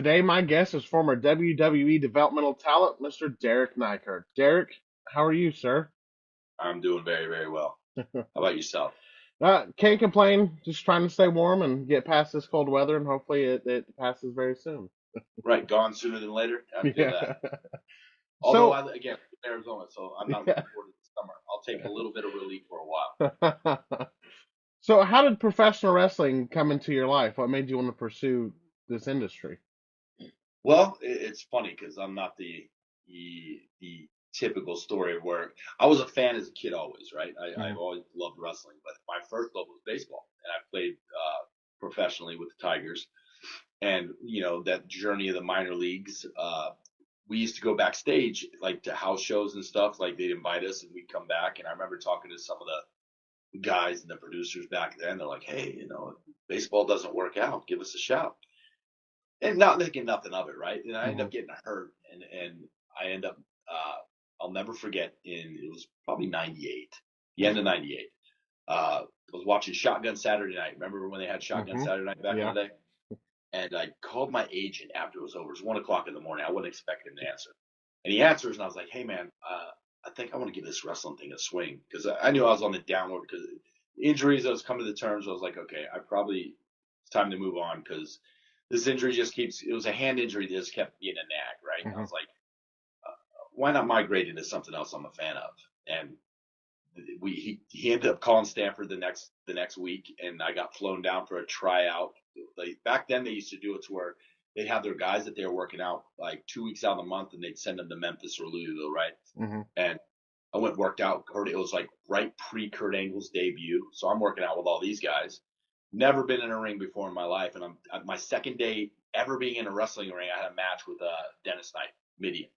Today, my guest is former WWE developmental talent, Mr. Derick Nyker. Derick, how are you, sir? I'm doing very, very well. How about yourself? Can't complain. Just trying to stay warm and get past this cold weather, and hopefully it passes very soon. Right, gone sooner than later. I feel Yeah. that. Although So, I again in Arizona, so I'm not looking forward to the summer. I'll take a little bit of relief for a while. so how did professional wrestling come into your life? What made you want to pursue this industry? Well, it's funny because I'm not the typical story of where I was a fan as a kid always, right? I've Hmm. always loved wrestling, but my first love was baseball, and I played professionally with the Tigers. And that journey of the minor leagues. We used to go backstage like to house shows and stuff. Like they'd invite us, and we'd come back. And I remember talking to some of the guys and the producers back then. They're like, "Hey, if baseball doesn't work out, give us a shout." And not thinking nothing of it, right? And I ended Hmm. up getting hurt, and I end up. I'll never forget. It was probably '98, the end of '98. I was watching Shotgun Saturday Night. Remember when they had Shotgun Hmm. Saturday Night back in Yeah. the day? And I called my agent after it was over. It was 1 o'clock in the morning. I wasn't expecting him to answer. And he answers, and I was like, "Hey, man, I think I want to give this wrestling thing a swing," because I knew I was on the downward because injuries. I was coming to the terms. I was like, "Okay, it's time to move on," because this injury just keeps. It was a hand injury that just kept being a nag, right? And I Hmm. was like, "Why not migrate into something else I'm a fan of?" And he ended up calling Stanford the next week, and I got flown down for a tryout. Like back then, they used to do it to where they'd have their guys that they were working out like 2 weeks out of the month, and they'd send them to Memphis or Louisville, right? Hmm. And I went and worked out. It was like right pre Kurt Angle's debut, so I'm working out with all these guys. Never been in a ring before in my life, and I'm my second day ever being in a wrestling ring. I had a match with Dennis Knight, Midian,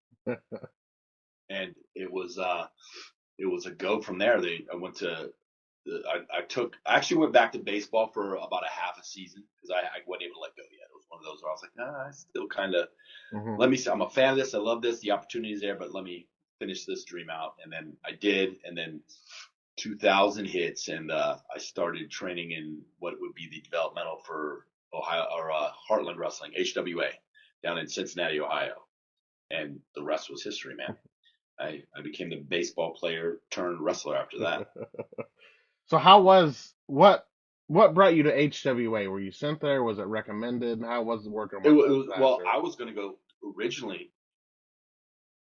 and it was a go from there. I went to I actually went back to baseball for about a half a season because I wasn't able to let go yet. It was one of those where I was like, nah, I still kind of Hmm. let me. I'm a fan of this. I love this. The opportunity's there, but let me finish this dream out. And then I did, and then 2000 hits, and I started training in what would be the developmental for Ohio or Heartland Wrestling (HWA) down in Cincinnati, Ohio, and the rest was history, man. I became the baseball player turned wrestler after that. So how was what brought you to HWA? Were you sent there? Was it recommended? How was it working with Well, Thatcher? I was going to go originally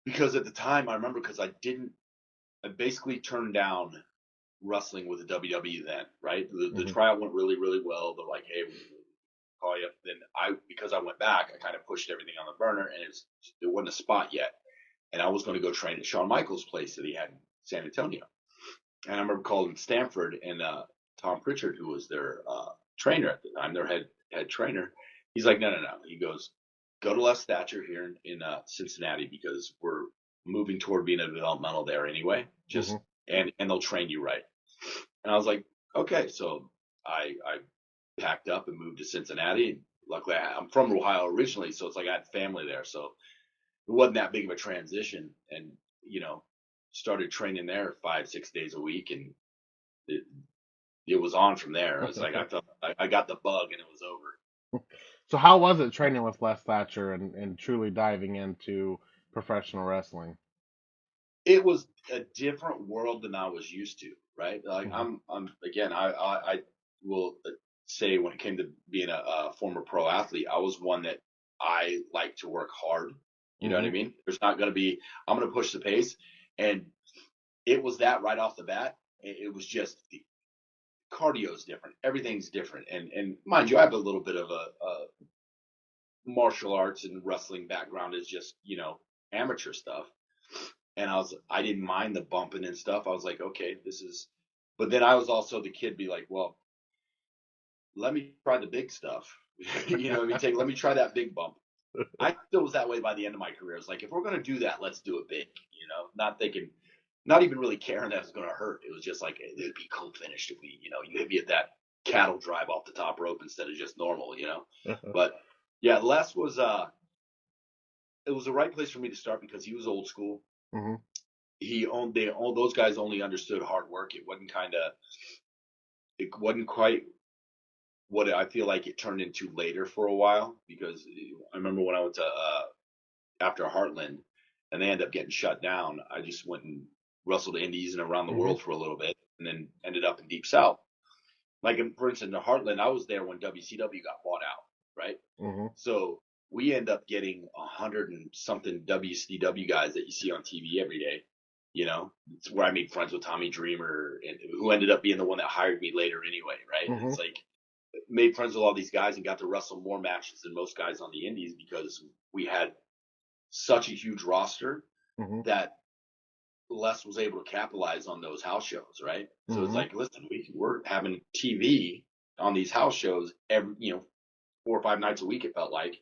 because at the time I remember because I basically turned down wrestling with the WWE then, right? The Hmm. tryout went really, really well. They're like, hey, we'll call you up. Then because I went back, I kind of pushed everything on the burner and it wasn't a spot yet. And I was going to go train at Shawn Michaels' place that he had in San Antonio. And I remember calling Stanford and Tom Pritchard, who was their trainer at the time, their head trainer. He's like, no, no, no. He goes, go to Les Thatcher here in Cincinnati because we're moving toward being a developmental there anyway. Just Hmm. and they'll train you right. And I was like, okay. So I packed up and moved to Cincinnati. And luckily, I'm from Ohio originally, so it's like I had family there, so it wasn't that big of a transition. And you know, started training there 5, 6 days a week, and it, it was on from there. It's like I got the bug and it was over. So how was it training with Les Thatcher and truly diving into professional wrestling? It was a different world than I was used to, right? Like Hmm. I'm again, I will say when it came to being a former pro athlete, I was one that I like to work hard. You know what Hmm. I mean? There's not going to be, I'm going to push the pace. And it was that right off the bat. It was just the cardio is different. Everything's different. And mind you, I have a little bit of a martial arts and wrestling background is just, amateur stuff. And I didn't mind the bumping and stuff. I was like, okay, but then I was also the kid be like, well, let me try the big stuff. Let me try that big bump. I still was that way by the end of my career. It's like, if we're going to do that, let's do it big, not thinking, not even really caring that it's going to hurt. It was just like, it'd be cool finished if you hit me at that cattle drive off the top rope instead of just normal. But yeah, Les it was the right place for me to start because he was old school. Hmm. All those guys only understood hard work. It wasn't quite what I feel like it turned into later for a while, because I remember when I went to after Heartland and they ended up getting shut down, I just went and wrestled indies and around the Mm-hmm. world for a little bit, and then ended up in Deep South. Like, for instance, in Heartland, I was there when WCW got bought out, right? Mm-hmm. So we end up getting 100 and something WCW guys that you see on TV every day. You know, it's where I made friends with Tommy Dreamer, and who ended up being the one that hired me later anyway, right? Mm-hmm. It's like, made friends with all these guys and got to wrestle more matches than most guys on the indies, because we had such a huge roster Mm-hmm. that Les was able to capitalize on those house shows, right? So it's Mm-hmm. like, listen, we're having TV on these house shows every, 4 or 5 nights a week, it felt like,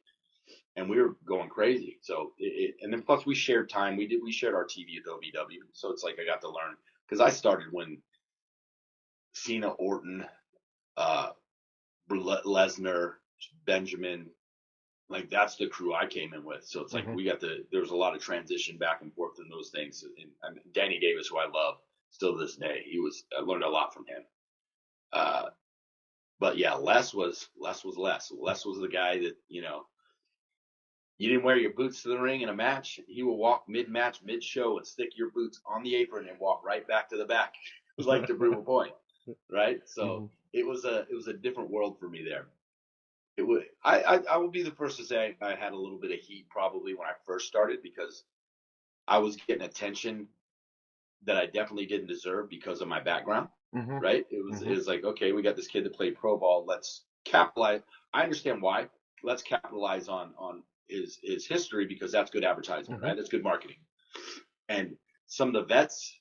and we were going crazy. So and then plus we shared time. We shared our TV at OVW, so it's like I got to learn, because I started when Cena, Orton, uh, Lesnar, Benjamin, like that's the crew I came in with. So it's like Mm-hmm. there was a lot of transition back and forth in those things. And Danny Davis, who I love still to this day, I learned a lot from him. But yeah, Les was Les. Les was the guy that, you didn't wear your boots to the ring in a match. He will walk mid-match, mid-show, and stick your boots on the apron and walk right back to the back, like to prove a point, right? Mm-hmm. So it was a different world for me there. I will be the first to say I had a little bit of heat probably when I first started, because I was getting attention that I definitely didn't deserve because of my background, Mm-hmm. right? It was like, okay, we got this kid that played pro ball. Let's capitalize. I understand why. Let's capitalize on his history, because that's good advertisement, Mm-hmm. right? That's good marketing. And some of the vets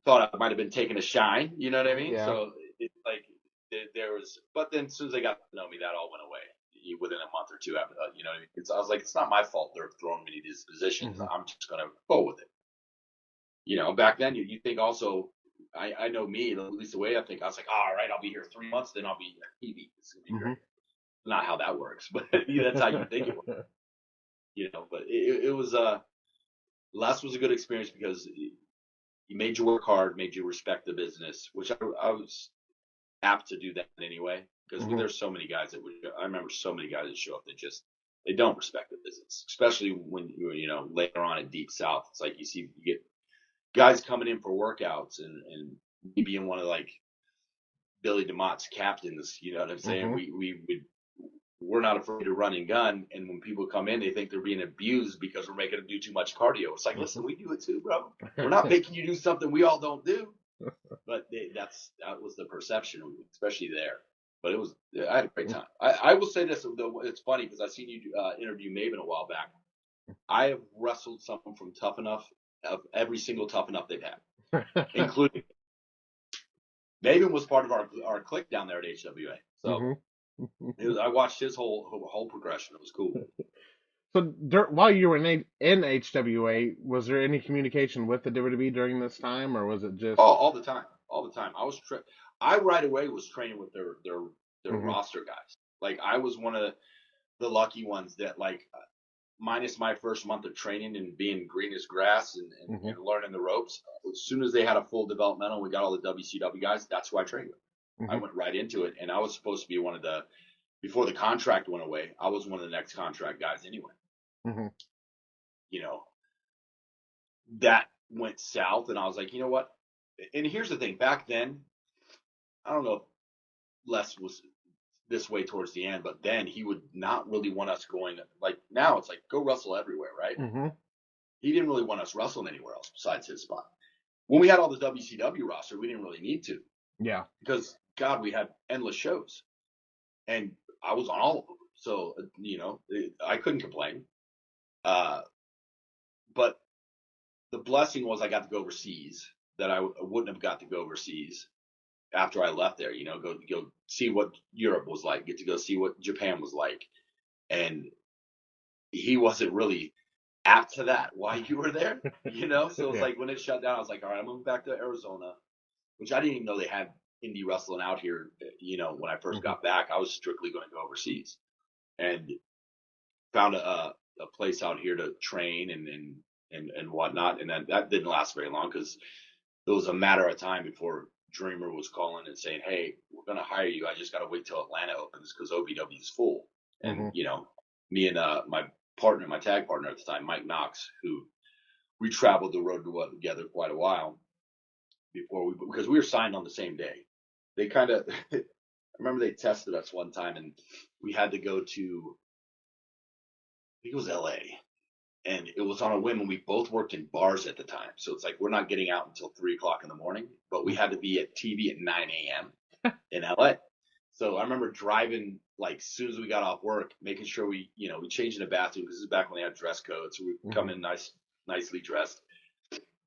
thought I might have been taking a shine, you know what I mean? Yeah. So it's like there was, but then as soon as they got to know me, that all went away within a month or two after that. I was like, it's not my fault they're throwing me to these positions. Mm-hmm. I'm just gonna go with it. Back then you think also. I know me, at least the way I think. I was like, all right, I'll be here 3 months, then I'll be TV. It's gonna be Mm-hmm. great. Not how that works, but that's how you think it works. But it was last was a good experience, because he made you work hard, made you respect the business, which I was apt to do that anyway, because Mm-hmm. there's so many guys that would. I remember so many guys that show up that just they don't respect the business, especially when later on in Deep South. It's like you get guys coming in for workouts, and me being one of like Billy DeMott's captains. You know what I'm saying? Mm-hmm. We're not afraid to run and gun, and when people come in, they think they're being abused because we're making them do too much cardio. It's like, listen, we do it too, bro. We're not making you do something we all don't do. But that was the perception, especially there. But I had a great time. I will say this, though, it's funny, because I seen you interview Maven a while back. I have wrestled someone from Tough Enough, of every single Tough Enough they've had, including Maven was part of our clique down there at HWA. So I watched his whole progression. It was cool. So while you were in HWA, was there any communication with the WWE during this time, or was it just? All the time, all the time. I right away was training with their Mm-hmm. roster guys. Like, I was one of the lucky ones that, like, minus my first month of training and being green as grass, Mm-hmm. and learning the ropes. As soon as they had a full developmental, we got all the WCW guys. That's who I trained with. I Mm-hmm. went right into it, and I was supposed to be one of the before the contract went away. I was one of the next contract guys anyway. Mm-hmm. You know, that went south, and I was like, you know what? And here's the thing. Back then, I don't know if Les was this way towards the end, but then he would not really want us going. Like, now it's like, go wrestle everywhere, right? Mm-hmm. He didn't really want us wrestling anywhere else besides his spot. When we had all the WCW roster, we didn't really need to, Yeah. because God, we had endless shows, and I was on all of them. So I couldn't complain. But the blessing was I got to go overseas that I wouldn't have got to go overseas after I left there. Go see what Europe was like, get to go see what Japan was like, and he wasn't really apt to that while you were there. So it's Yeah. like when it shut down, I was like, all right, I'm moving back to Arizona, which I didn't even know they had indie wrestling out here. When I first Mm-hmm. got back, I was strictly going to go overseas, and found a place out here to train and whatnot. And then that didn't last very long, because it was a matter of time before Dreamer was calling and saying, "Hey, we're gonna hire you. I just gotta wait till Atlanta opens because OVW is full." And Mhm. me and my tag partner at the time, Mike Knox, who we traveled the road together quite a while because we were signed on the same day. They kind of, I remember they tested us one time and we had to go to, I think it was LA. And it was on a whim, and we both worked in bars at the time. So it's like we're not getting out until 3 o'clock in the morning, but we had to be at TV at 9 a.m. in LA. So I remember driving like as soon as we got off work, making sure we changed in the bathroom because this is back when they had dress codes. So we come Mhm. in nicely dressed.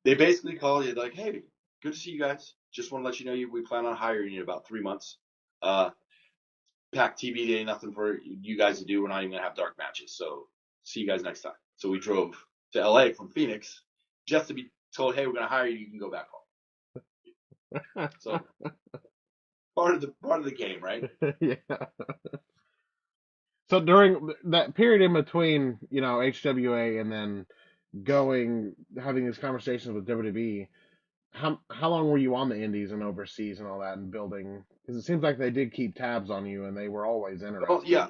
They basically call you like, "Hey, good to see you guys. Just want to let you know we plan on hiring you in about 3 months. Uh, pack TV day, nothing for you guys to do. We're not even gonna have dark matches. So see you guys next time." So we drove to LA from Phoenix just to be told, "Hey, we're gonna hire you. You can go back home." So part of the game, right? Yeah. So during that period in between, HWA and then having these conversations with WWE, how long were you on the Indies and overseas and all that and building? Because it seems like they did keep tabs on you and they were always Well, interested. yeah,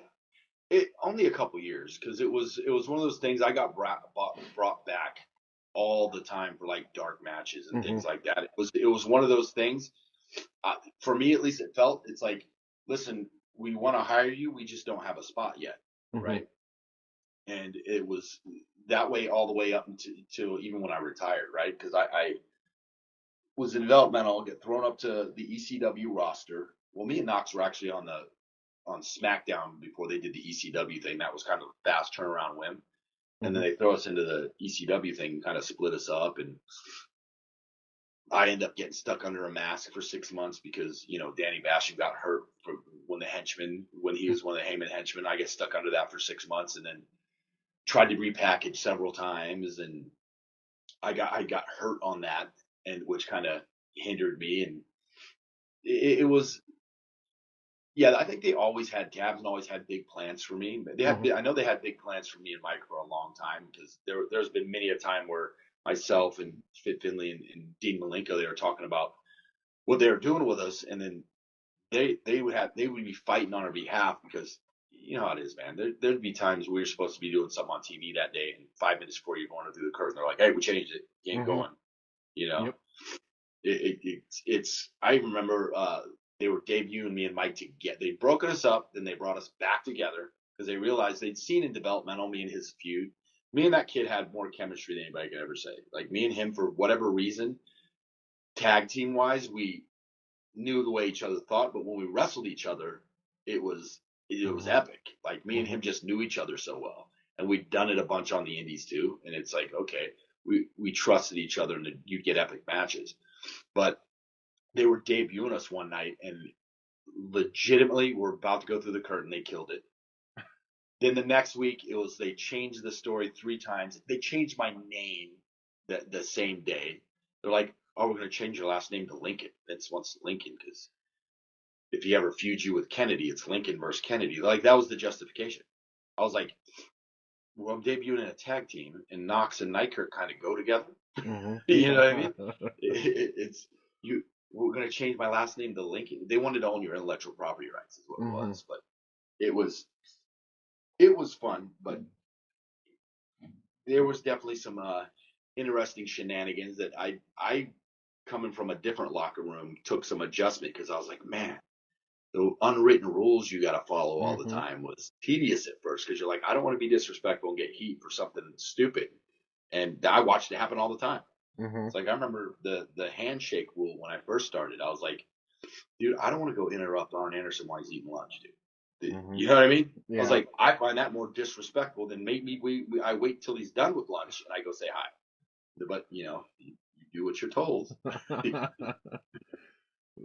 it only a couple years because it was one of those things I got brought back all the time for like dark matches and Hmm. things like that. It was one of those things. For me, at least, it felt it's like, listen, we want to hire you, we just don't have a spot yet, Hmm. right? And it was that way all the way up until even when I retired, right? Because I was in developmental, get thrown up to the ECW roster. Well, me and Knox were actually on SmackDown before they did the ECW thing. That was kind of a fast turnaround win. And then Hmm. they throw us into the ECW thing and kind of split us up. And I end up getting stuck under a mask for 6 months because, Danny Basham got hurt when he was one of the Heyman henchmen. I get stuck under that for 6 months and then tried to repackage several times. And I got hurt on that, and which kind of hindered me. And it was, yeah, I think they always had tabs and always had big plans for me. Hmm. I know they had big plans for me and Mike for a long time because there's been many a time where myself and Fit Finley and Dean Malenko, they were talking about what they were doing with us, and then they would be fighting on our behalf because you know how it is, man. There'd be times we were supposed to be doing something on TV that day, and 5 minutes before you're going through the curtain, they're like, "Hey, we changed it. You ain't Hmm. going." You know, Yep. it's. I remember they were debuting me and Mike together. They'd broken us up, then they brought us back together because they realized they'd seen in developmental me and his feud. Me and that kid had more chemistry than anybody could ever say. Like me and him, for whatever reason, tag team wise, we knew the way each other thought, but when we wrestled each other, it was it was Hmm. epic. Like me and Hmm. him just knew each other so well, and we'd done it a bunch on the indies too. And it's like, okay, we trusted each other, and you'd get epic matches. But they were debuting us one night, and legitimately, we're about to go through the curtain. They killed it. Then the next week, it was they changed the story 3 times. They changed my name the same day. They're like, "Oh, we're going to change your last name to Lincoln." Vince wants Lincoln because if he ever feuds you with Kennedy, it's Lincoln versus Kennedy. Like that was the justification. I was like, well, I'm debuting in a tag team, and Knox and Nykirk kind of go together. Hmm. You know Yeah. what I mean? It's you. We're gonna change my last name to Lincoln. They wanted to own your intellectual property rights, is what it Hmm. was. But it was it was fun. But there was definitely some interesting shenanigans that I coming from a different locker room took some adjustment because I was like, man, the unwritten rules you got to follow all the Hmm. time was tedious at first because you're like, I don't want to be disrespectful and get heat for something stupid. And I watched it happen all the time. Hmm. It's like I remember the handshake rule when I first started. I was like, dude, I don't want to go interrupt Arn Anderson while he's eating lunch, dude. Hmm. You know what I mean? I was Yeah. like, I find that more disrespectful than maybe I wait till he's done with lunch and I go say hi. But you do what you're told.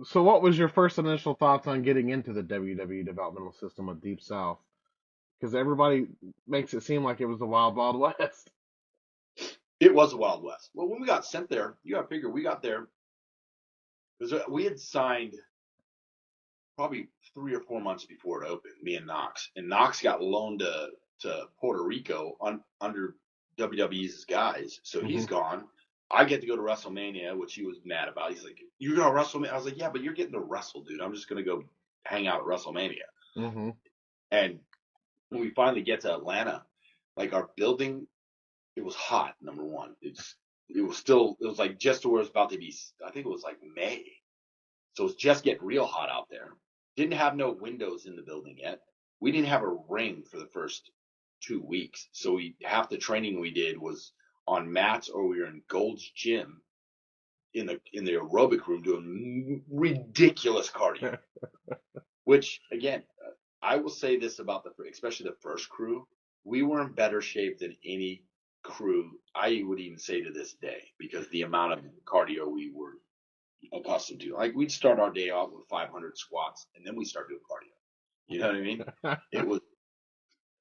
So, what was your first initial thoughts on getting into the WWE developmental system of Deep South? Because everybody makes it seem like it was the Wild Wild West. It was a Wild West. Well, when we got sent there, you got to figure we got there because we had signed probably 3 or 4 months before it opened, me and Knox. And Knox got loaned to Puerto Rico under WWE's guys. So Hmm. he's gone. I get to go to WrestleMania, which he was mad about. He's like, "You're going to WrestleMania?" I was like, "Yeah, but you're getting to wrestle, dude. I'm just going to go hang out at WrestleMania." Mm-hmm. And when we finally get to Atlanta, like our building, it was hot. Number one, it was like just to where it was about to be. I think it was like May, so it was just getting real hot out there. Didn't have no windows in the building yet. We didn't have a ring for the first 2 weeks, so half the training we did was on mats, or we were in Gold's Gym in the aerobic room doing ridiculous cardio. Which again, I will say this about especially the first crew, we were in better shape than any crew I would even say to this day, because the amount of cardio we were accustomed to. Like we'd start our day off with 500 squats, and then we start doing cardio. You know what I mean?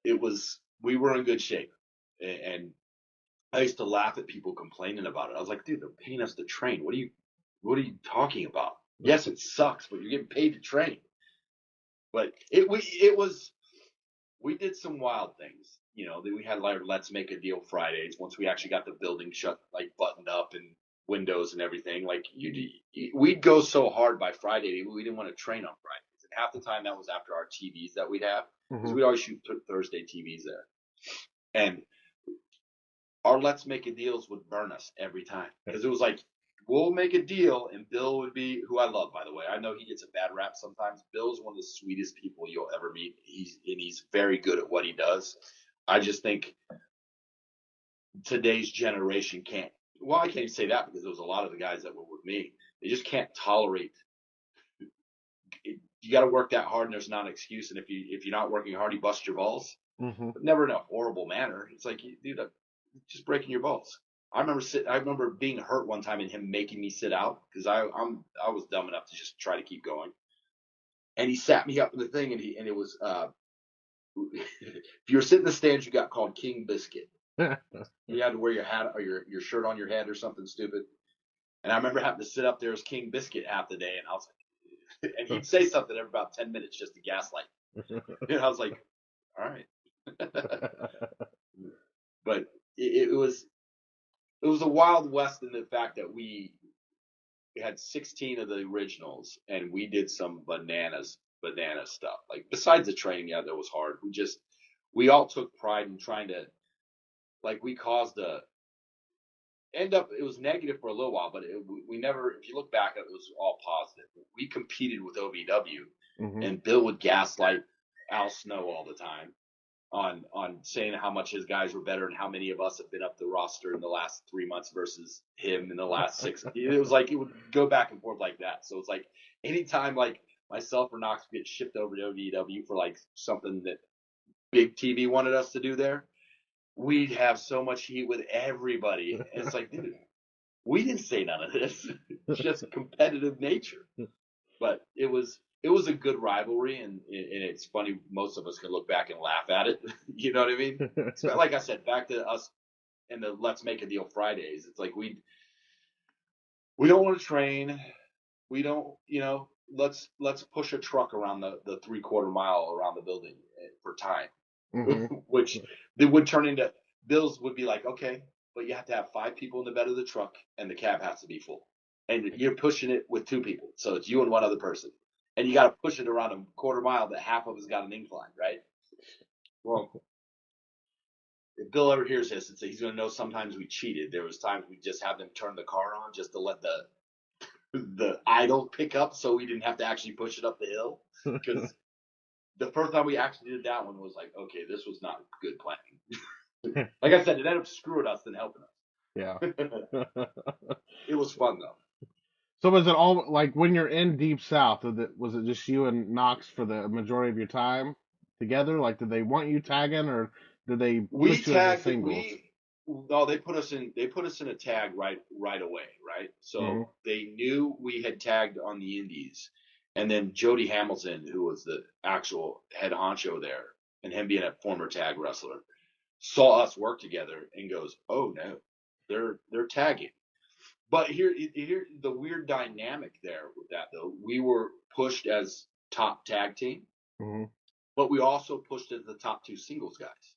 It was we were in good shape, and I used to laugh at people complaining about it. I was like, dude, they're paying us to train. What are you talking about? Yes, it sucks, but you're getting paid to train. But we did some wild things. You know, we had like Let's Make a Deal Fridays once we actually got the building shut, like buttoned up and windows and everything. Like we'd go so hard by Friday, we didn't want to train on Fridays. And half the time that was after our TVs that we'd have, because Mm-hmm. we'd always shoot Thursday TVs there. And our Let's Make a Deals would burn us every time, because it was like, we'll make a deal, and Bill would be, who I love, by the way. I know he gets a bad rap sometimes. Bill's one of the sweetest people you'll ever meet. He's very good at what he does. I just think today's generation can't. Well, I can't even say that, because there was a lot of the guys that were with me. They just can't tolerate. You got to work that hard, and there's not an excuse. And if you're not working hard, you bust your balls. Mm-hmm. But never in a horrible manner. It's like, dude, just breaking your balls. I remember being hurt one time and him making me sit out, because I was dumb enough to just try to keep going. And he sat me up in the thing, and it was if you were sitting in the stands, you got called King Biscuit. You had to wear your hat or your shirt on your head or something stupid. And I remember having to sit up there as King Biscuit half the day, and I was like, and he'd say something every about 10 minutes just to gaslight. And I was like, all right. But it was a wild west in the fact that we had 16 of the originals, and we did some banana stuff. Like besides the training, yeah, that was hard. We all took pride in trying to, like, we caused it was negative for a little while, but we never, if you look back, it was all positive. We competed with OVW, Mm-hmm. and Bill would gaslight Al Snow all the time on saying how much his guys were better and how many of us have been up the roster in the last 3 months versus him in the last 6. It was like it would go back and forth like that. So it's like anytime like myself or Knox would get shipped over to OVW for like something that Big TV wanted us to do there, we'd have so much heat with everybody. And it's like, dude, we didn't say none of this. It's just competitive nature. But it was a good rivalry, and it's funny. Most of us can look back and laugh at it. You know what I mean? Like I said, back to us and the Let's Make a Deal Fridays. It's like we don't want to train. We don't, let's push a truck around the 3/4 mile around the building for time, Mm-hmm. which they would turn into. Bills would be like, okay, but you have to have 5 people in the bed of the truck, and the cab has to be full, and you're pushing it with 2 people, so it's you and one other person, and you got to push it around a 1/4 mile that half of it's got an incline, right? Well, if Bill ever hears this, he's going to know sometimes we cheated. There was times we just have them turn the car on just to let the idle pick up, so we didn't have to actually push it up the hill. Because the first time we actually did that one was like, okay, this was not good planning. Like I said, it ended up screwing us than helping us. Yeah. It was fun though. So was it all like when you're in Deep South? Was it just you and Knox for the majority of your time together? Like, did they want you tagging, or did they We put you as a tagged. singles? No, they put us in. They put us in a tag right away, right? So Mm-hmm. they knew we had tagged on the Indies, and then Jody Hamilton, who was the actual head honcho there, and him being a former tag wrestler, saw us work together and goes, "Oh no, they're tagging." But here the weird dynamic there with that though. We were pushed as top tag team, Mm-hmm. but we also pushed as the top 2 singles guys,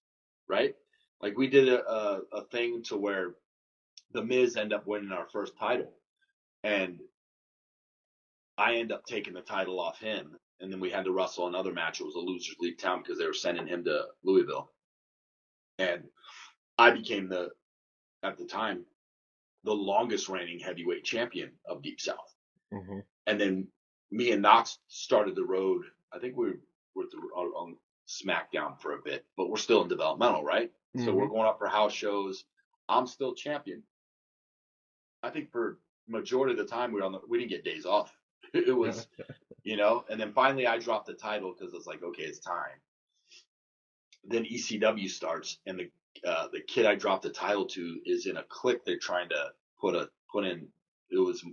right? Like we did a thing to where the Miz end up winning our first title, and I end up taking the title off him, and then we had to wrestle another match. It was a losers leave town because they were sending him to Louisville, and I became at the time the longest reigning heavyweight champion of Deep South. Mm-hmm. And then me and Knox started the road. I think we were on SmackDown for a bit, but we're still in developmental, right? Mm-hmm. So we're going up for house shows. I'm still champion. I think for majority of the time we didn't get days off. It was, and then finally I dropped the title because it's like, okay, it's time. Then ECW starts, and the kid I dropped the title to is in a clique they're trying to put in. It was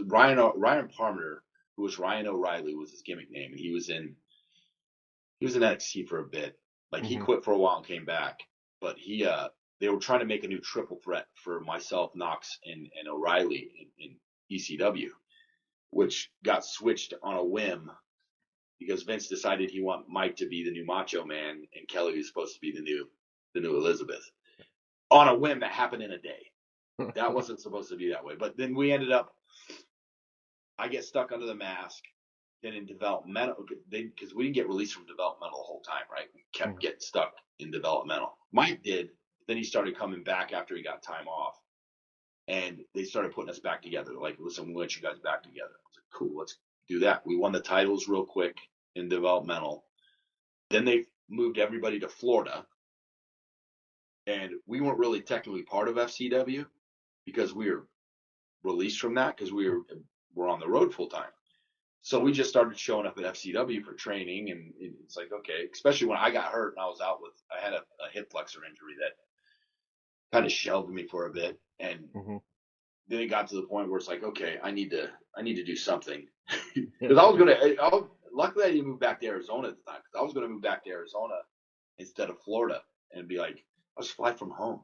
Ryan Palmer, who was Ryan O'Reilly, was his gimmick name, and he was in NXT for a bit. Like he quit for a while and came back, but they were trying to make a new triple threat for myself, Knox, and O'Reilly in ECW, which got switched on a whim because Vince decided he wanted Mike to be the new Macho Man and Kelly was supposed to be the new Elizabeth. On a whim that happened in a day. That wasn't supposed to be that way. But then we ended up, I get stuck under the mask. Then in developmental, because we didn't get released from developmental the whole time, right? We kept getting stuck in developmental. Mike did. Then he started coming back after he got time off. And they started putting us back together. Like, listen, we want you guys back together. I was like, cool, let's do that. We won the titles real quick in developmental. Then they moved everybody to Florida. And we weren't really technically part of FCW because we were released from that because we were on the road full time. So we just started showing up at FCW for training, and it's like, okay, especially when I got hurt and I had a hip flexor injury that kind of shelved me for a bit. And then it got to the point where it's like, okay, I need to do something. Because luckily I didn't move back to Arizona at the time because I was going to move back to Arizona instead of Florida and be like, I'll just fly from home,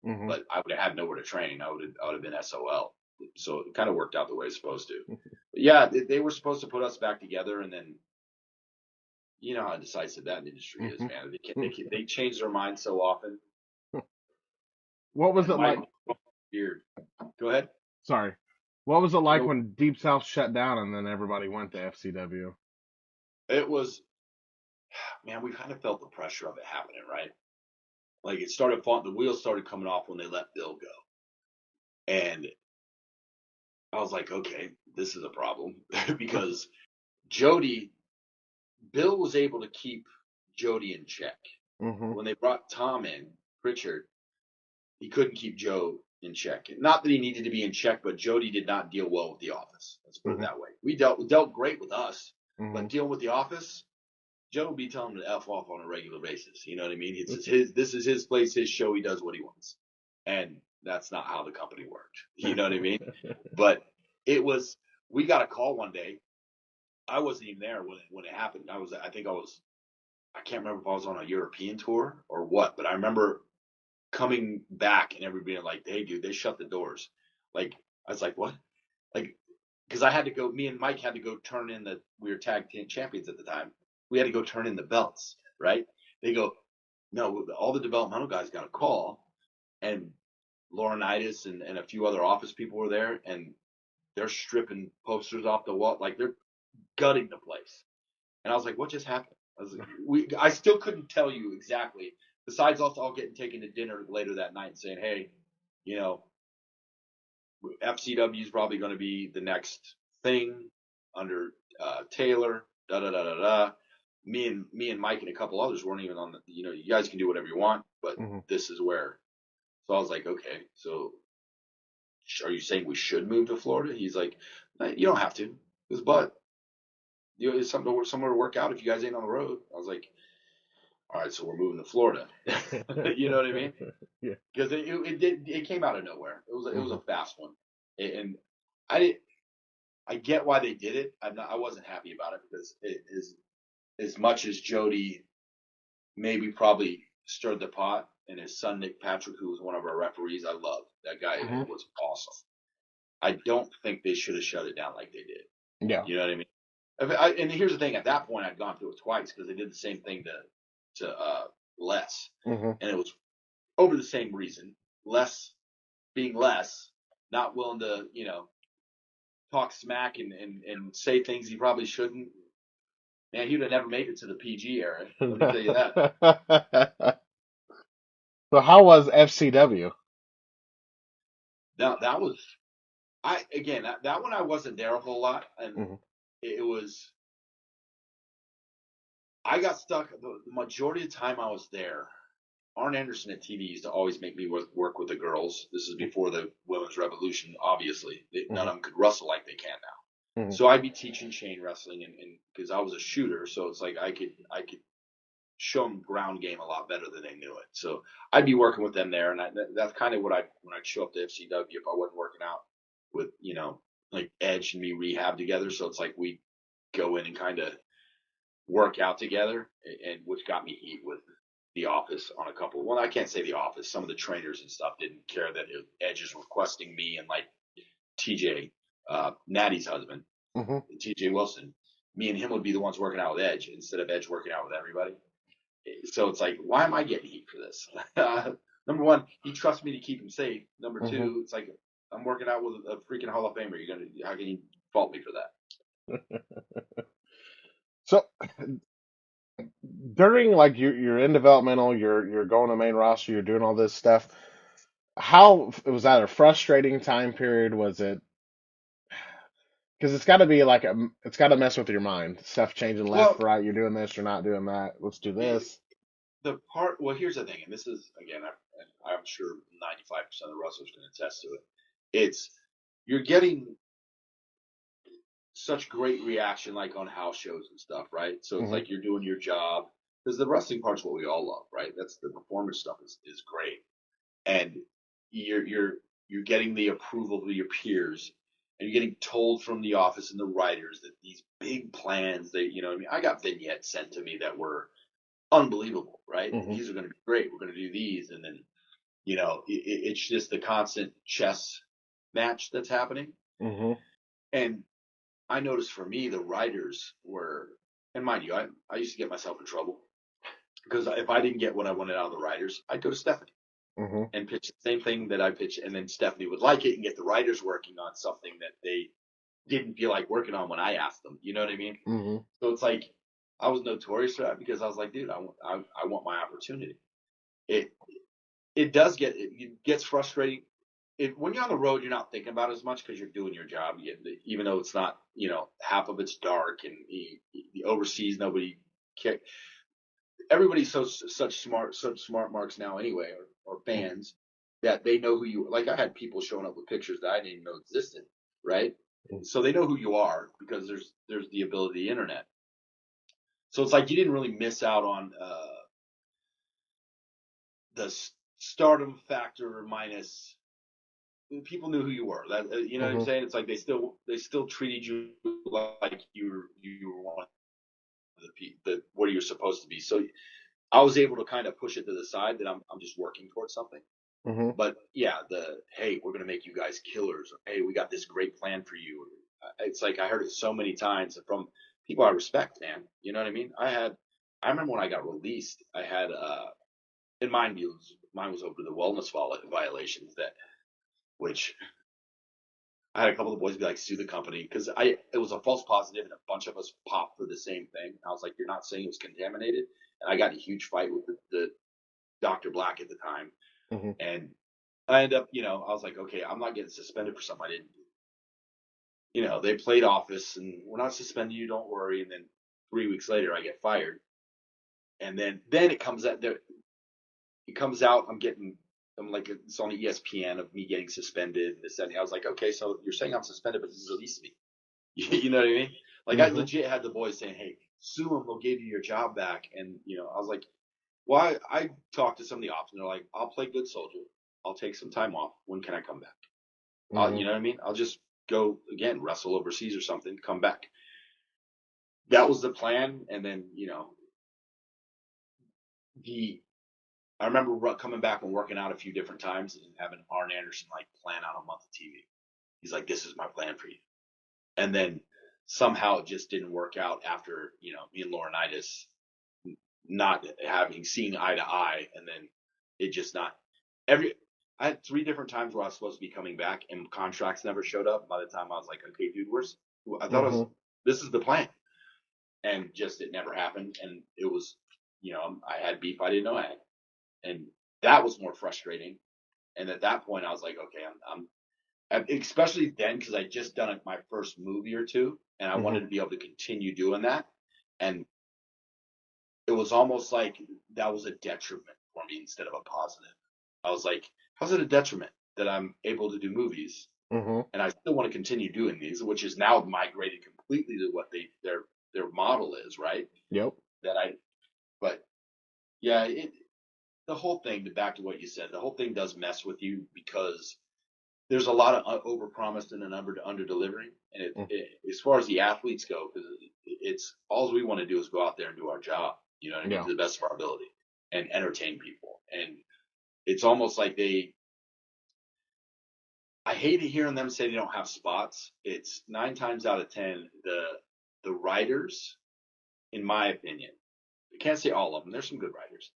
but I would have had nowhere to train. I would have been SOL. So it kind of worked out the way it's supposed to. But yeah, they were supposed to put us back together, and then you know how decisive that industry is, man. They change their minds so often. What was it like? Weird. Go ahead. Sorry. What was it like when Deep South shut down and then everybody went to FCW? It was, man, we kind of felt the pressure of it happening, right? Like the wheels started coming off when they let Bill go. And I was like, okay, this is a problem because Bill was able to keep Jody in check. When they brought Tom in, Pritchard, he couldn't keep Joe in check. Not that he needed to be in check, but Jody did not deal well with the office. Let's put it that way. We dealt great with us, but dealing with the office, Joe would be telling him to F off on a regular basis. You know what I mean? This is his place, his show. He does what he wants. And that's not how the company worked. You know what I mean? But we got a call one day. I wasn't even there when it happened. I can't remember if I was on a European tour or what, but I remember coming back and everybody being like, hey, dude, they shut the doors. Like, I was like, what? Like, because me and Mike had to go turn in we were tag team champions at the time. We had to go turn in the belts, right? They go, no, all the developmental guys got a call, and Laurinaitis and a few other office people were there, and they're stripping posters off the wall. Like, they're gutting the place. And I was like, what just happened? I still couldn't tell you exactly, besides us all getting taken to dinner later that night and saying, hey, FCW is probably going to be the next thing under Taylor, da-da-da-da-da. Me and Mike and a couple others weren't even on you guys can do whatever you want, but this is where. So I was like, okay, so are you saying we should move to Florida? He's like, no, you don't have to. But it's somewhere to work out if you guys ain't on the road. I was like, all right, so we're moving to Florida. You know what I mean? Yeah. Because it came out of nowhere. It was a fast one, and I get why they did it. I wasn't happy about it because it is as much as Jody maybe probably stirred the pot, and his son Nick Patrick, who was one of our referees, I love that guy. Was awesome. I don't think they should have shut it down like they did. Yeah. You know what I mean? And here's the thing: at that point, I'd gone through it twice because they did the same thing to Les, and it was over the same reason. Les being less, not willing to, talk smack and say things he probably shouldn't, man, he would have never made it to the PG era. Let me tell you that. So how was FCW? Now that was that one I wasn't there a whole lot, and Hmm. it was I got stuck the majority of the time I was there. Arn Anderson at TV used to always make me work with the girls. This is before the women's revolution, obviously. None of them could wrestle like they can now. Hmm. So I'd be teaching chain wrestling, and because I was a shooter, so it's like I could show them ground game a lot better than they knew it. So I'd be working with them there, and that's kind of what when I'd show up to FCW if I wasn't working out with like Edge and me rehab together. So it's like we go in and kind of work out together, and which got me heat with the office on a couple. Well, I can't say the office. Some of the trainers and stuff didn't care that Edge is requesting me, and like TJ, Natty's husband, Hmm. TJ Wilson, me and him would be the ones working out with Edge instead of Edge working out with everybody. So it's like, why am I getting heat for this? Number one, he trusts me to keep him safe. Number Hmm. two, it's like I'm working out with a freaking Hall of Famer. How can you fault me for that? So during like you're in developmental, you're going to main roster, you're doing all this stuff. How was that a frustrating time period? Was it because it's got to be like it's got to mess with your mind. Stuff changing left, Well, right. You're doing this, you're not doing that. Let's do this. well, here's the thing, and this is again, I'm sure 95% of the wrestlers can attest to it. It's you're getting such great reaction, like on house shows and stuff, right? So it's Hmm. like you're doing your job because the wrestling part's what we all love, right? That's the performance stuff is great, and you're getting the approval of your peers, and you're getting told from the office and the writers that these big plans, I mean, I got vignettes sent to me that were unbelievable, right? Hmm. These are going to be great. We're going to do these, and then it's just the constant chess match that's happening. Hmm. And I noticed for me, the writers were, and mind you, I used to get myself in trouble because if I didn't get what I wanted out of the writers, I'd go to Stephanie Hmm. and pitch the same thing that I pitched, and then Stephanie would like it and get the writers working on something that they didn't feel like working on when I asked them. You know what I mean? Hmm. So it's like I was notorious for that because I was like, dude, I want my opportunity. It it gets frustrating. When you're on the road, you're not thinking about it as much because you're doing your job. Even though it's not, half of it's dark and the overseas, nobody care. Everybody's such smart marks now anyway, or fans that they know who you. Like I had people showing up with pictures that I didn't even know existed, right? So they know who you are because there's the ability of the internet. So it's like you didn't really miss out on the stardom factor minus people knew who you were. That you know what I'm Hmm. saying? It's like they still treated you like you were one of the what you're supposed to be. So I was able to kind of push it to the side that I'm just working towards something. Hmm. But yeah, hey, we're gonna make you guys killers. Or, hey, we got this great plan for you. It's like I heard it so many times from people I respect, man. You know what I mean? I remember when I got released, I had in mine was over the wellness violations that which I had a couple of boys be like, sue the company because it was a false positive and a bunch of us popped for the same thing. I was like, you're not saying it was contaminated, and I got in a huge fight with the Dr. Black at the time, Hmm. and I ended up, I was like, okay, I'm not getting suspended for something I didn't do. They played office and we're not suspending you, don't worry. And then 3 weeks later, I get fired, and then it comes out. I'm like, it's on the ESPN of me getting suspended and this and that. I was like, okay, so you're saying I'm suspended, but you released me. You know what I mean? Like I Hmm. legit had the boys saying, "Hey, sue them. They'll give you your job back." And I was like, "Well, I talked to some of the ops, and they're like, I'll play good soldier. I'll take some time off. When can I come back? Hmm. You know what I mean? I'll just go again, wrestle overseas or something, come back." That was the plan. And then the I remember coming back and working out a few different times and having Arn Anderson like plan out a month of TV. He's like, "This is my plan for you." And then somehow it just didn't work out after me and Laurinaitis not having seen eye to eye, and then it just not every I had 3 different times where I was supposed to be coming back and contracts never showed up. By the time I was like, okay, dude, I thought this is the plan. And just, it never happened. And it was, I had beef I didn't know I had. And that was more frustrating. And at that point I was like, okay, especially then, because I just done my first movie or two and I wanted to be able to continue doing that. And it was almost like that was a detriment for me instead of a positive. I was like, how's it a detriment that I'm able to do movies and I still want to continue doing these, which is now migrated completely to what their model is, right? Yep. But yeah, the whole thing, back to what you said, the whole thing does mess with you because there's a lot of overpromised and under delivering. And as far as the athletes go, because it's all we want to do is go out there and do our job, you know what I mean, to the best of our ability and entertain people. And it's almost like I hated hearing them say they don't have spots. It's 9 times out of 10, the writers, in my opinion, I can't say all of them. There's some good writers,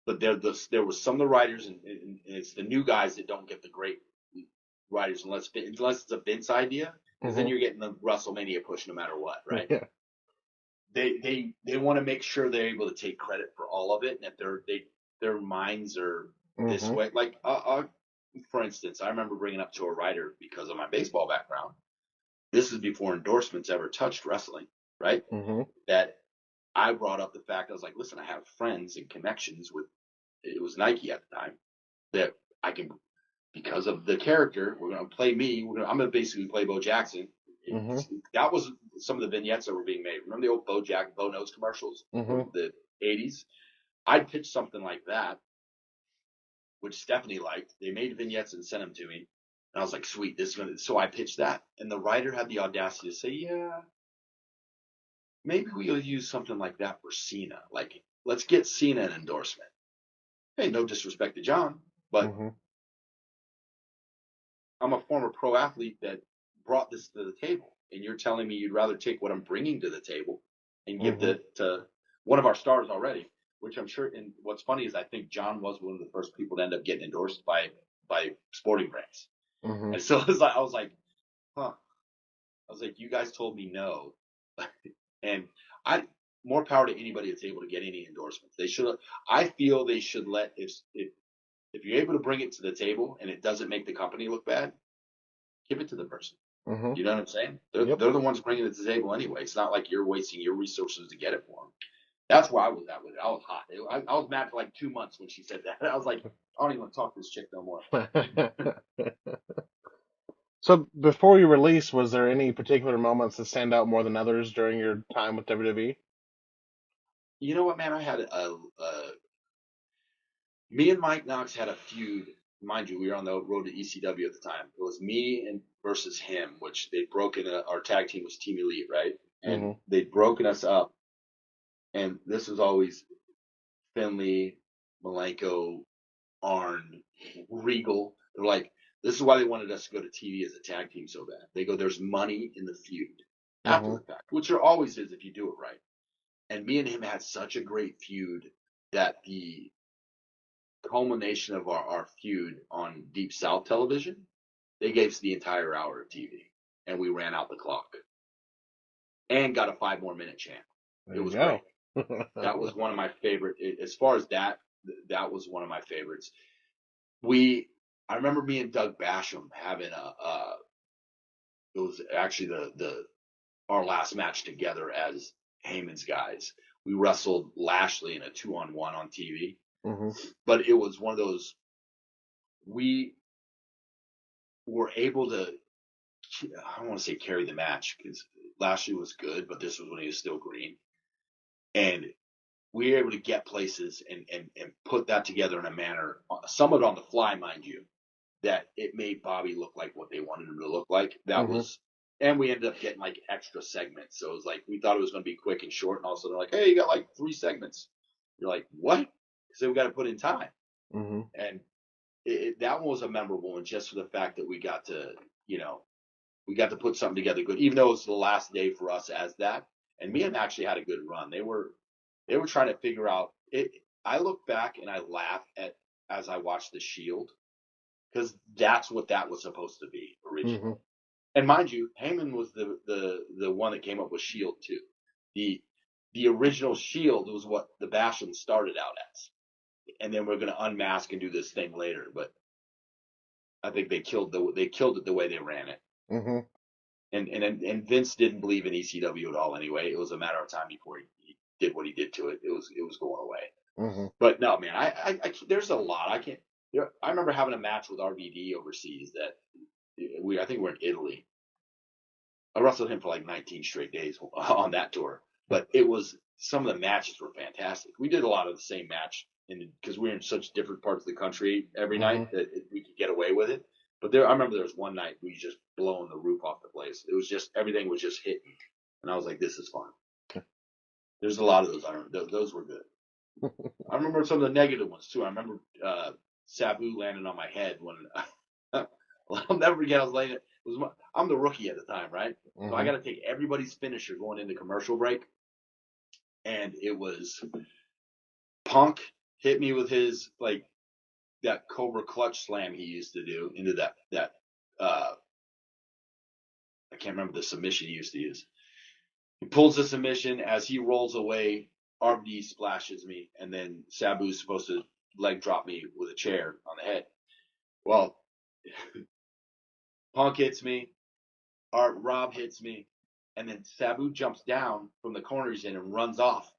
but there was some of the writers, and it's the new guys that don't get the great writers unless it's a Vince idea, because then you're getting the WrestleMania push no matter what, right? Yeah. They want to make sure they're able to take credit for all of it, and that their minds are this way. Like, for instance, I remember bringing up to a writer, because of my baseball background, this is before endorsements ever touched wrestling, right? That I brought up the fact, I was like, listen, I have friends and connections with, it was Nike at the time, that I can, because of the character, we're going to play me. I'm going to basically play Bo Jackson. That was some of the vignettes that were being made. Remember the old Bo Notes commercials from the 80s? I'd pitch something like that, which Stephanie liked. They made vignettes and sent them to me. And I was like, sweet, this is going to, so I pitched that. And the writer had the audacity to say, yeah, maybe we'll use something like that for Cena. Like, let's get Cena an endorsement. Hey, no disrespect to John, but I'm a former pro athlete that brought this to the table. And you're telling me you'd rather take what I'm bringing to the table and give that to one of our stars already, which I'm sure. And what's funny is I think John was one of the first people to end up getting endorsed by sporting brands. And so I was like, huh. I was like, you guys told me no. And more power to anybody that's able to get any endorsements. I feel they should let, if you're able to bring it to the table and it doesn't make the company look bad, give it to the person. You know what I'm saying? They're the ones bringing it to the table anyway. It's not like you're wasting your resources to get it for them. That's where I was at with it. I was hot. I was mad for like 2 months when she said that. I was like, I don't even want to talk to this chick no more. So before you release, was there any particular moments that stand out more than others during your time with WWE? You know what, man? I had me and Mike Knox had a feud. Mind you, we were on the road to ECW at the time. It was me and versus him, which they'd broken. Our tag team was Team Elite, right? And they'd broken us up. And this was always Finley, Malenko, Arn, Regal. They're like, this is why they wanted us to go to TV as a tag team so bad. They go, there's money in the feud after the fact, which there always is if you do it right. And me and him had such a great feud that the culmination of our feud on Deep South television, they gave us the entire hour of TV, and we ran out the clock and got a 5 more minute chant. It was great. That was one of my favorite. As far as that was one of my favorites. I remember me and Doug Basham having it was actually our last match together as Heyman's guys. We wrestled Lashley in a 2-on-1 on TV. But it was one of those, we were able to, I don't want to say carry the match, because Lashley was good, but this was when he was still green. And we were able to get places and put that together in a manner, somewhat on the fly, mind you, that it made Bobby look like what they wanted him to look like. That was, and we ended up getting like extra segments. So it was like, we thought it was going to be quick and short, and all of a sudden they're like, hey, you got like 3 segments. You're like, what? Because we got to put in time. And that one was a memorable one, just for the fact that we got to put something together good, even though it was the last day for us as that. And me and actually had a good run. They were trying to figure out it. I look back and I laugh as I watch The Shield, because that's what that was supposed to be originally. Mm-hmm. And mind you, Heyman was the one that came up with Shield too. The original Shield was what the Basham started out as, and then we're going to unmask and do this thing later. But I think they killed it the way they ran it. Mm-hmm. And Vince didn't believe in ECW at all anyway. It was a matter of time before he did what he did to it. It was going away. Mm-hmm. But no, man, I there's a lot I can't. I remember having a match with RVD overseas that I think we're in Italy. I wrestled him for like 19 straight days on that tour, but some of the matches were fantastic. We did a lot of the same match because we were in such different parts of the country every night that we could get away with it. But I remember there was one night we just blowing the roof off the place. It was just everything was just hitting, and I was like, "This is fun." There's a lot of those. I remember those were good. I remember some of the negative ones too. I remember Sabu landing on my head when I'll never forget. I was laying. I'm the rookie at the time, right? Mm-hmm. So I got to take everybody's finisher going into commercial break, and it was Punk hit me with his that Cobra clutch slam he used to do into that I can't remember the submission he used to use. He pulls the submission as he rolls away. RVD splashes me, and then Sabu's supposed to leg drop me with a chair on the head. Well, Punk hits me, Rob hits me, and then Sabu jumps down from the corner he's in and runs off.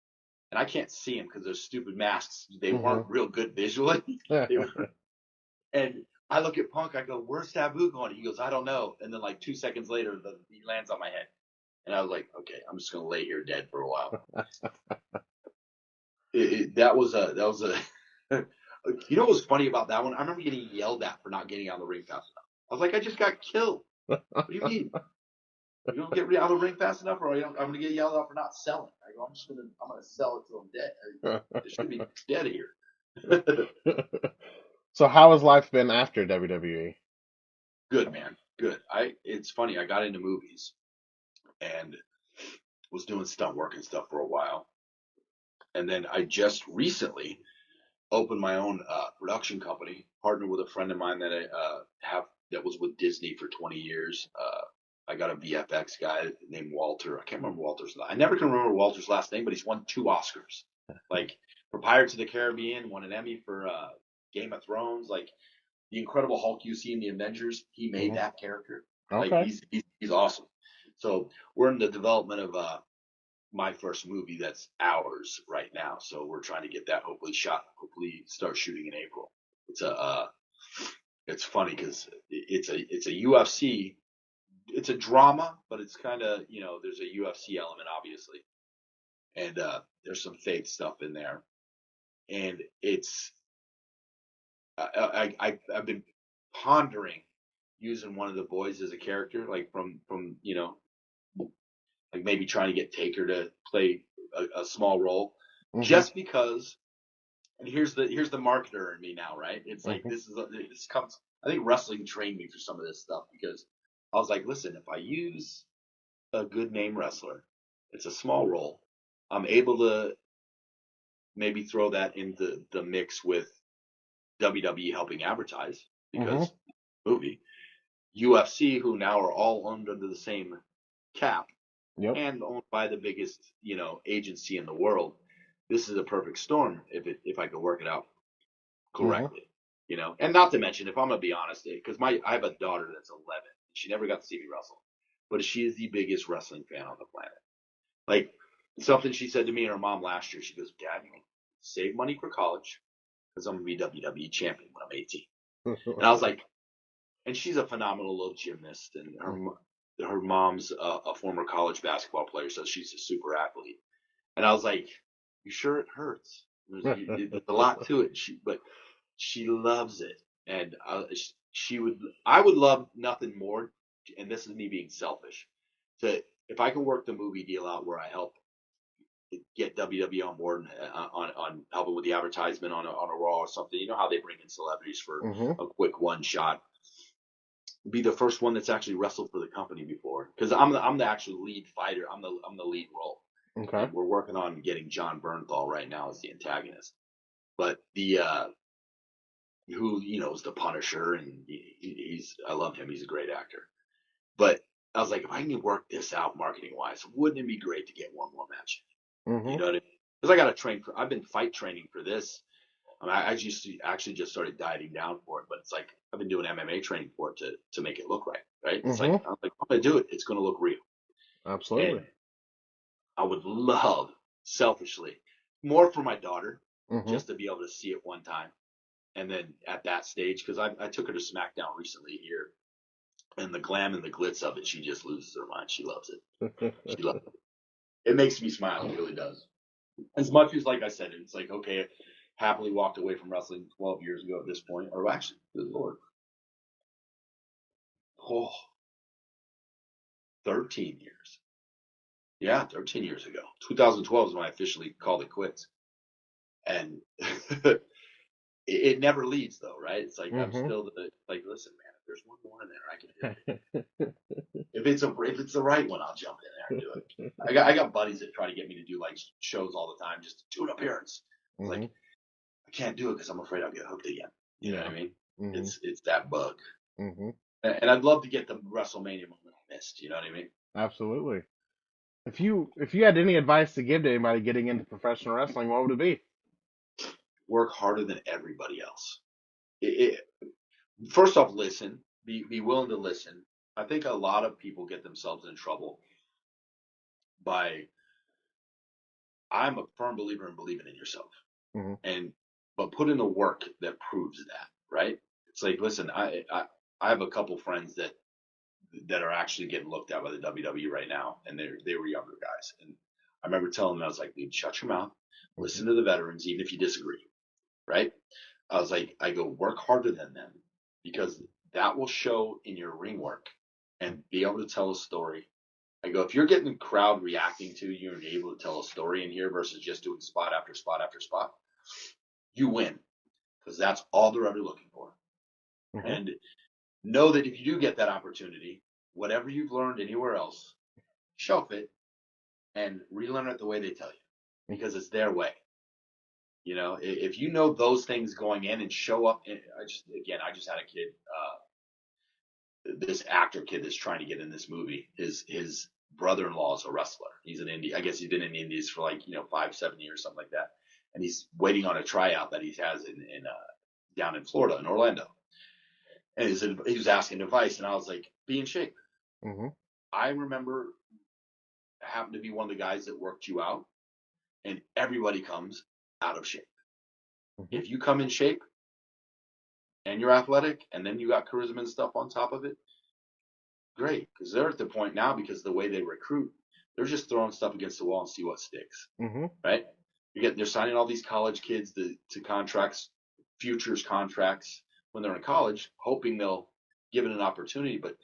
And I can't see him because those stupid masks, they weren't real good visually. And I look at Punk, I go, "Where's Sabu going?" He goes, "I don't know." And then 2 seconds later, he lands on my head. And I was like, okay, I'm just going to lay here dead for a while. That was a you know what was funny about that one? I remember getting yelled at for not getting out of the ring fast enough. I was like, I just got killed. What do you mean? You don't get out of the ring fast enough, or I'm going to get yelled at for not selling. I go, I'm going to sell it till I'm dead. It should be dead here. So how has life been after WWE? Good, man. Good. It's funny. I got into movies and was doing stunt work and stuff for a while. And then I just recently opened my own production company, partnered with a friend of mine that I that was with Disney for 20 years. I got a VFX guy named Walter. I can't remember Walter's last. I never can remember Walter's last name, but he's won 2 Oscars. For Pirates of the Caribbean, won an Emmy for Game of Thrones. The Incredible Hulk you see in the Avengers, he made that character. Okay. He's awesome. So we're in the development of my first movie that's ours right now. So we're trying to get that hopefully start shooting in April. It's funny because it's a UFC. It's a drama, but it's kind of, there's a UFC element obviously, and there's some faith stuff in there, and I've been pondering using one of the boys as a character, from maybe trying to get Taker to play a small role, just because. And here's the marketer in me now, right? It's this comes. I think wrestling trained me for some of this stuff because I was like, listen, if I use a good name wrestler, it's a small role. I'm able to maybe throw that into the mix with WWE helping advertise because movie. UFC, who now are all owned under the same cap and owned by the biggest, agency in the world. This is a perfect storm if I could work it out correctly, And not to mention, if I'm gonna be honest, because I have a daughter that's 11. She never got to see me wrestle, but she is the biggest wrestling fan on the planet. Something she said to me and her mom last year. She goes, "Dad, save money for college because I'm gonna be WWE champion when I'm 18." And I was like, and she's a phenomenal little gymnast, and her mom's a former college basketball player, so she's a super athlete. And I was like, "You sure it hurts? There's a lot to it." But she loves it, and I would love nothing more. And this is me being selfish. If I can work the movie deal out where I help get WWE on board on helping with the advertisement on a Raw or something. You know how they bring in celebrities for a quick one shot. Be the first one that's actually wrestled for the company before, because I'm the actual lead fighter. I'm the lead role. Okay. And we're working on getting John Bernthal right now as the antagonist. But who, is the Punisher, and I love him. He's a great actor. But I was like, if I can work this out marketing wise, wouldn't it be great to get one more match? You Mm-hmm. know what I mean? Because I got to train I've been fight training for this. I mean, I actually just started dieting down for it, but it's like I've been doing MMA training for it to make it look right, right? It's like Mm-hmm. I'm gonna do it. It's gonna look real, Absolutely. and I would love, selfishly, more for my daughter, Mm-hmm. just to be able to see it one time, and then at that stage, because I took her to SmackDown recently here, and the glam and the glitz of it, she just loses her mind. She loves it. She loves it. It makes me smile. It really does. As much as, like I said, it's like, okay, happily walked away from wrestling 12 years ago at this point, or actually, good Lord, oh, 13 years. Yeah, 13 years ago. 2012 is when I officially called it quits. And it never leaves, though, right? It's like I'm Mm-hmm. still like, listen, man, if there's one more in there, I can do it. If it's the right one, I'll jump in there and do it. I got buddies that try to get me to do like shows all the time just to do an appearance. It's Mm-hmm. like I can't do it because I'm afraid I'll get hooked again. You know what Yeah. I mean? Mm-hmm. It's that bug. Mm-hmm. And I'd love to get the WrestleMania moment I missed. You know what I mean? Absolutely. If you had any advice to give to anybody getting into professional wrestling, what would it be? Work harder than everybody else. First off, listen. Be willing to listen. I think a lot of people get themselves in trouble by. I'm a firm believer in believing in yourself, Mm-hmm. and but put in the work that proves that. Right? It's like, listen, I have a couple friends that are actually getting looked at by the WWE right now, and they were younger guys. And I remember telling them, I was like, dude, shut your mouth, Mm-hmm. listen to the veterans, even if you disagree, right? I was like, I go, work harder than them, because that will show in your ring work and be able to tell a story. I go, if you're getting the crowd reacting to you and you're able to tell a story in here versus just doing spot after spot after spot, you win, because that's all they're ever looking for. Mm-hmm. And know that if you do get that opportunity, whatever you've learned anywhere else, shelf it and relearn it the way they tell you, because it's their way. If you know those things going in and show up, I just had a kid, this actor kid that's trying to get in this movie. His brother-in-law is a wrestler. He's an indie. I guess he's been in the indies for like 5-7 years, something like that. And he's waiting on a tryout that he has in down in Florida, in Orlando. And he was asking advice, and I was like, be in shape. Mm-hmm. I remember happened to be one of the guys that worked you out, and everybody comes out of shape. Mm-hmm. If you come in shape and you're athletic, and then you got charisma and stuff on top of it, great. Because they're at the point now, because the way they recruit, they're just throwing stuff against the wall and see what sticks. Mm-hmm. Right? They're signing all these college kids to contracts, futures contracts when they're in college, hoping they'll give it an opportunity. But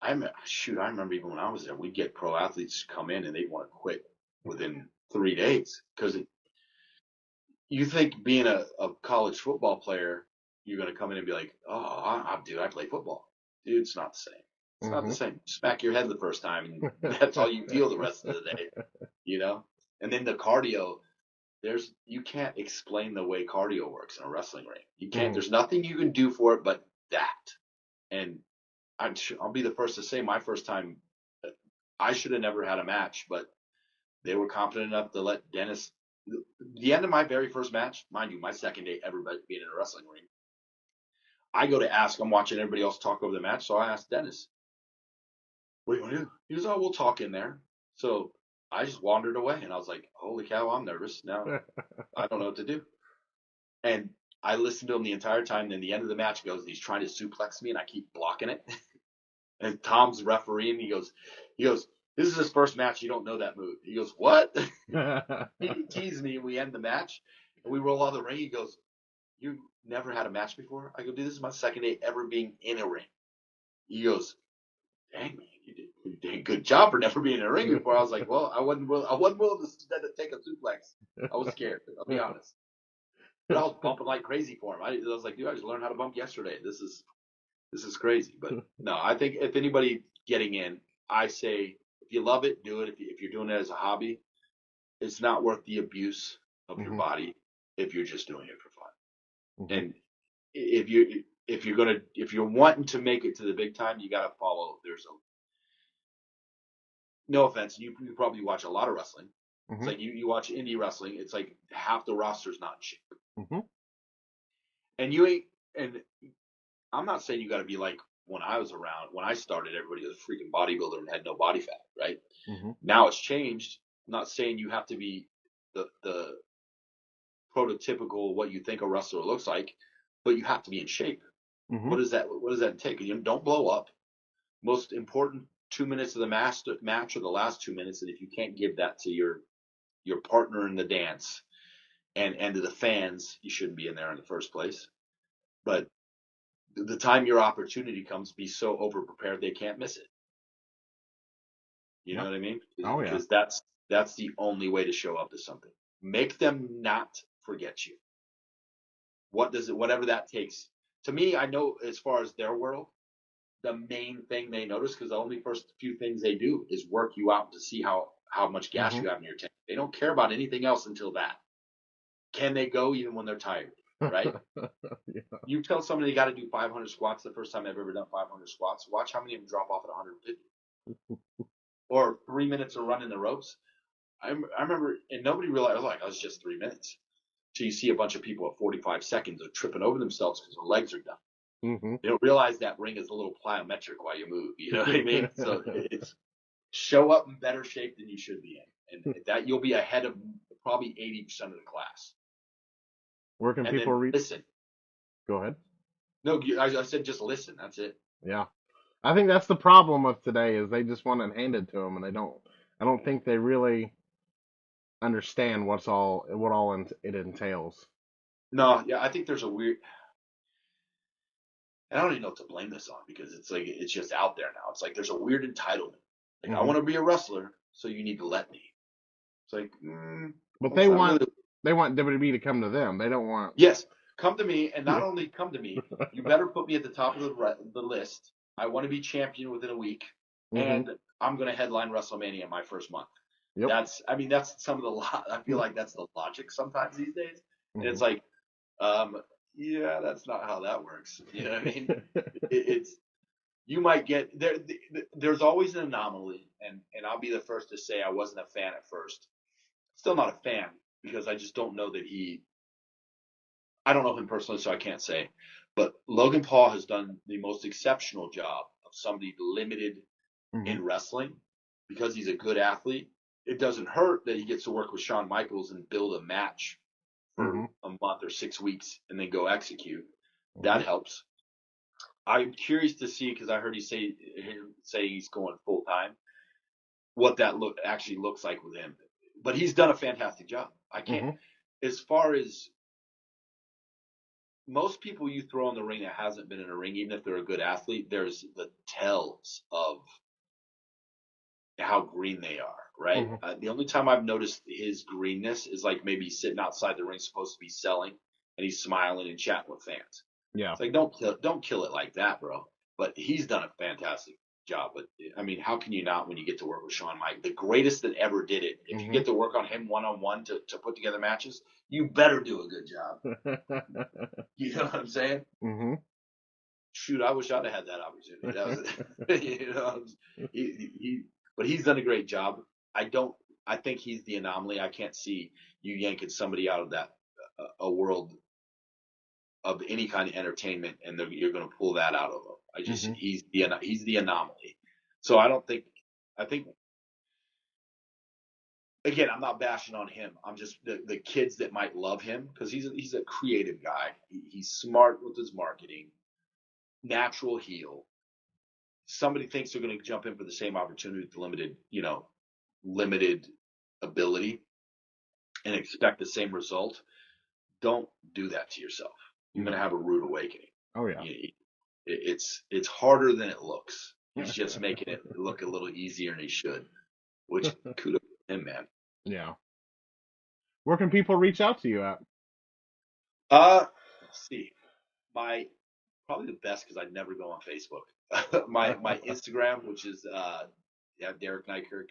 I remember even when I was there, we'd get pro athletes come in and they'd want to quit within 3 days, because you think being a college football player, you're going to come in and be like, oh, dude, I play football. Dude, it's not the same. It's not the Mm-hmm. same. Smack your head the first time, and that's all you feel the rest of the day, you know? And then the cardio, you can't explain the way cardio works in a wrestling ring. You can't, Mm-hmm. there's nothing you can do for it but that. And I'll be the first to say, my first time, I should have never had a match, but they were confident enough to let Dennis. The end of my very first match, mind you, my second day ever being in a wrestling ring, I go to ask. I'm watching everybody else talk over the match, so I asked Dennis, "What do you want to do?" He goes, "Oh, we'll talk in there." So I just wandered away, and I was like, "Holy cow, I'm nervous now. I don't know what to do." And I listened to him the entire time. Then the end of the match goes, he's trying to suplex me, and I keep blocking it. And Tom's refereeing. He goes, "This is his first match. You don't know that move." He goes, "What?" He teased me, and we end the match, and we roll out of the ring. He goes, "You never had a match before?" I go, "Dude, this is my second day ever being in a ring." He goes, "Dang, man, you did a good job for never being in a ring before." I was like, "Well, I wasn't willing to take a suplex. I was scared. I'll be honest." But I was bumping like crazy for him. I was like, "Dude, I just learned how to bump yesterday. This is crazy." But no, I think if anybody getting in, I say, if you love it, do it. If you're doing it as a hobby, it's not worth the abuse of your Mm-hmm. body if you're just doing it for fun. Mm-hmm. And if you're wanting to make it to the big time, you got to follow. No offense, you probably watch a lot of wrestling. It's Mm-hmm. like you watch indie wrestling. It's like half the roster's not in shape, Mm-hmm. and you ain't. And I'm not saying you got to be like when I was around. When I started, everybody was a freaking bodybuilder and had no body fat, right? Mm-hmm. Now it's changed. I'm not saying you have to be the prototypical what you think a wrestler looks like, but you have to be in shape. Mm-hmm. What does that take? You don't blow up. Most important 2 minutes of the match are the last 2 minutes, and if you can't give that to your partner in the dance and to the fans, you shouldn't be in there in the first place. But the time your opportunity comes, be so over prepared they can't miss it. You know Yeah. what I mean? Oh yeah. Because that's the only way to show up to something. Make them not forget you. Whatever that takes. To me, I know as far as their world, the main thing they notice, because the only first few things they do is work you out to see how much gas Mm-hmm. you have in your tank. They don't care about anything else until that. Can they go even when they're tired? Right? Yeah. You tell somebody they got to do 500 squats the first time they've ever done 500 squats. Watch how many of them drop off at 150. Or 3 minutes of running the ropes. I remember, and nobody realized, I was like, oh, it's just 3 minutes. So you see a bunch of people at 45 seconds are tripping over themselves because their legs are done. Mm-hmm. They don't realize that ring is a little plyometric while you move. You know what I mean? So it's show up in better shape than you should be in, and that you'll be ahead of probably 80% of the class. Where can And people then reach? listen. Go ahead. No, I said just listen. That's it. Yeah. I think that's the problem of today is they just want it handed to them, and they don't. I don't think they really understand what all it entails. No, yeah, I think there's a weird. And I don't even know what to blame this on because it's like it's just out there now. It's like there's a weird entitlement. Like I Hmm. want to be a wrestler, so you need to let me. It's like But that's not really. they want WWE to come to them. They don't want. Yes, come to me, and not Yeah. only come to me, you better put me at the top of the list. I want to be champion within a week, Hmm. and I'm going to headline WrestleMania my first month. Yep. I mean, that's some of the. I feel like that's the logic sometimes these days, and Hmm. it's like, um, yeah, that's not how that works. You know what I mean? It's you might get there. There's always an anomaly, and I'll be the first to say I wasn't a fan at first. Still not a fan because I just don't know that he. I don't know him personally, so I can't say. But Logan Paul has done the most exceptional job of somebody limited Hmm. in wrestling because he's a good athlete. It doesn't hurt that he gets to work with Shawn Michaels and build a match for Hmm. a month or 6 weeks and then go execute. Hmm. That helps. I'm curious to see because I heard him say he's going full time. What that actually looks like with him, but he's done a fantastic job. I can't Hmm. as far as most people you throw in the ring that hasn't been in a ring, even if they're a good athlete, there's the tells of how green they are, right? Hmm. The only time I've noticed his greenness is like maybe he's sitting outside the ring, supposed to be selling, and he's smiling and chatting with fans. Yeah. It's like don't kill it like that, bro. But he's done a fantastic job. But I mean, how can you not when you get to work with Shawn Mike, the greatest that ever did it? If you Hmm. get to work on him one on one to put together matches, you better do a good job. You know what I'm saying? Hmm. Shoot, I wish I'd have had that opportunity. That was, you know, but he's done a great job. I don't. I think he's the anomaly. I can't see you yanking somebody out of that a world of any kind of entertainment, and you're going to pull that out of him. Hmm. He's the anomaly. So I don't think. I think again, I'm not bashing on him. I'm just the kids that might love him because he's a creative guy. He's smart with his marketing, natural heel. Somebody thinks they're going to jump in for the same opportunity with limited ability and expect the same result. Don't do that to yourself. You're going to No. have a rude awakening. Oh yeah. It's harder than it looks. He's just making it look a little easier than he should, which kudos to him, man. Yeah. Where can people reach out to you at? Let's see. My probably the best because I never go on Facebook. my Instagram, which is yeah, Derick Nykerk.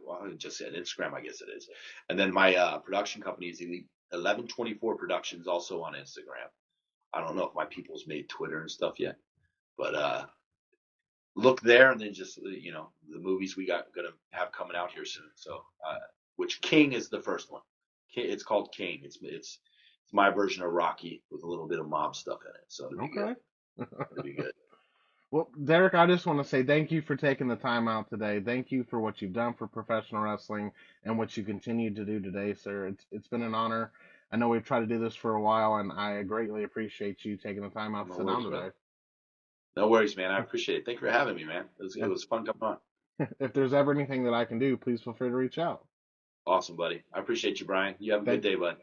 Well, I just said Instagram, I guess it is. And then my production company is Elite 1124 Productions, also on Instagram. I don't know if my people's made Twitter and stuff yet, but look there, and then just the movies we got gonna have coming out here soon. So, which King is the first one. It's called King. It's my version of Rocky with a little bit of mob stuff in it. So it'll be good. Okay. It'll be good. Well, Derick, I just want to say thank you for taking the time out today. Thank you for what you've done for professional wrestling and what you continue to do today, sir. It's been an honor. I know we've tried to do this for a while, and I greatly appreciate you taking the time out to No sit down worries, man. today. No worries, man. I appreciate it. Thank you for having me, man. It was fun coming on. If there's ever anything that I can do, please feel free to reach out. Awesome, buddy. I appreciate you, Brian. You have a good Thank day, bud.